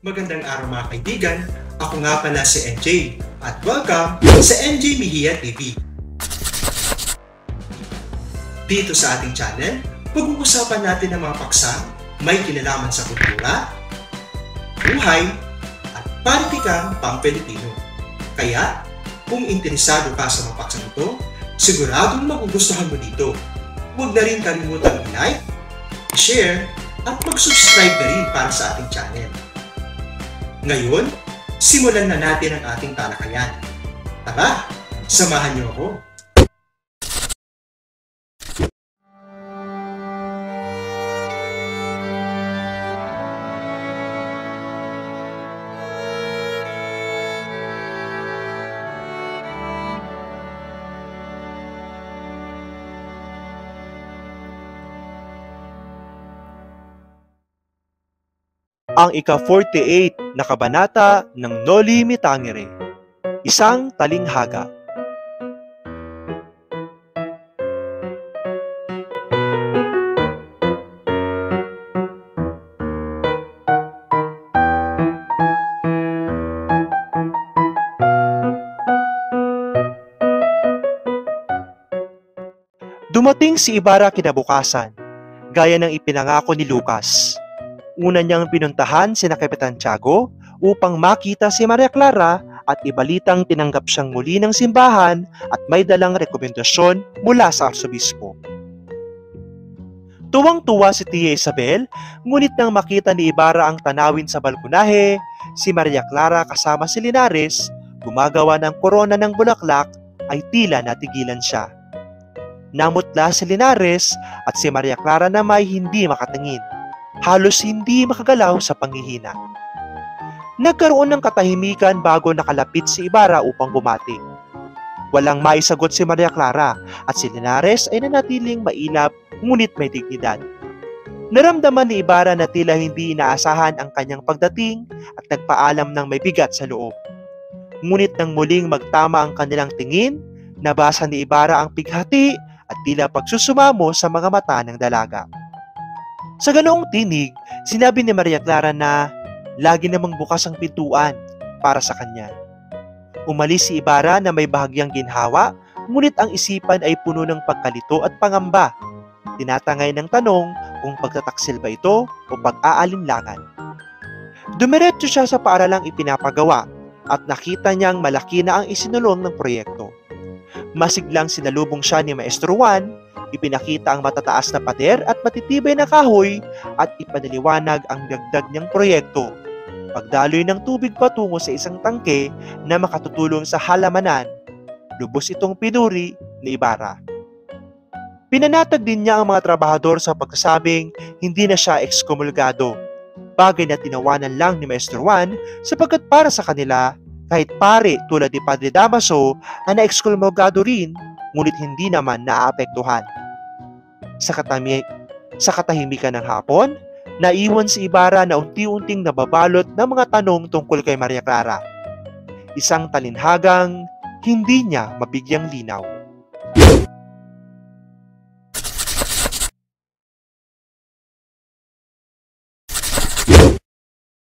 Magandang araw mga kaibigan, ako nga pala si NJ at welcome sa NJ Mejia TV. Dito sa ating channel, pag-uusapan natin ang mga paksang may kinalaman sa kultura, buhay, at politikang pang-Pilipino. Kaya, kung interesado ka sa mga paksang ito, siguradong magugustuhan mo dito. Huwag na rin kalimutang i-like, share, at mag-subscribe na rin para sa ating channel. Ngayon, simulan na natin ang ating talakayan. Tara, samahan niyo ako. Ang ika-48 na kabanata ng Noli Me Tangere, isang talinghaga. Dumating si Ibarra kinabukasan, gaya ng ipinangako ni Lucas. Una niyang pinuntahan sina Kapitan Tiago upang makita si Maria Clara at ibalitang tinanggap siyang muli ng simbahan at may dalang rekomendasyon mula sa arsobispo. Tuwang-tuwa si Tia Isabel, ngunit nang makita ni Ibarra ang tanawin sa balkonahe, si Maria Clara kasama si Linares, gumagawa ng korona ng bulaklak, ay tila natigilan siya. Namutla si Linares at si Maria Clara na may hindi makatingin. Halos hindi makagalaw sa panghihina. Nagkaroon ng katahimikan bago nakalapit si Ibarra upang bumati. Walang maisagot si Maria Clara at si Linares ay nanatiling mailap ngunit may dignidad. Naramdaman ni Ibarra na tila hindi inaasahan ang kanyang pagdating at nagpaalam ng may bigat sa loob. Ngunit nang muling magtama ang kanilang tingin, nabasa ni Ibarra ang pighati at tila pagsusumamo sa mga mata ng dalaga. Sa ganoong tinig, sinabi ni Maria Clara na lagi namang bukas ang pintuan para sa kanya. Umalis si Ibarra na may bahagyang ginhawa, ngunit ang isipan ay puno ng pagkalito at pangamba. Tinatangay ng tanong kung pagtataksil ba ito o pag-aalinlangan. Dumiretso siya sa paaralang ipinapagawa at nakita niyang malaki na ang isinulong ng proyekto. Masiglang sinalubong siya ni Maestro Juan, ipinakita ang matataas na pader at matitibay na kahoy at ipaniliwanag ang dagdag niyang proyekto. Pagdaloy ng tubig patungo sa isang tangke na makatutulong sa halamanan, lubos itong pinuri ni Ibarra. Pinanatag din niya ang mga trabahador sa pagkasabing hindi na siya ekskomulgado, bagay na tinawanan lang ni Maestro Juan sapagkat para sa kanila, kahit pare tulad ni Padre Damaso na na-ekskomulgado rin, ngunit hindi naman naaapektuhan. Sa katahimikan ng hapon, naiwan si Ibarra na unti-unting nababalot ng mga tanong tungkol kay Maria Clara. Isang talinhagang hindi niya mabigyang linaw.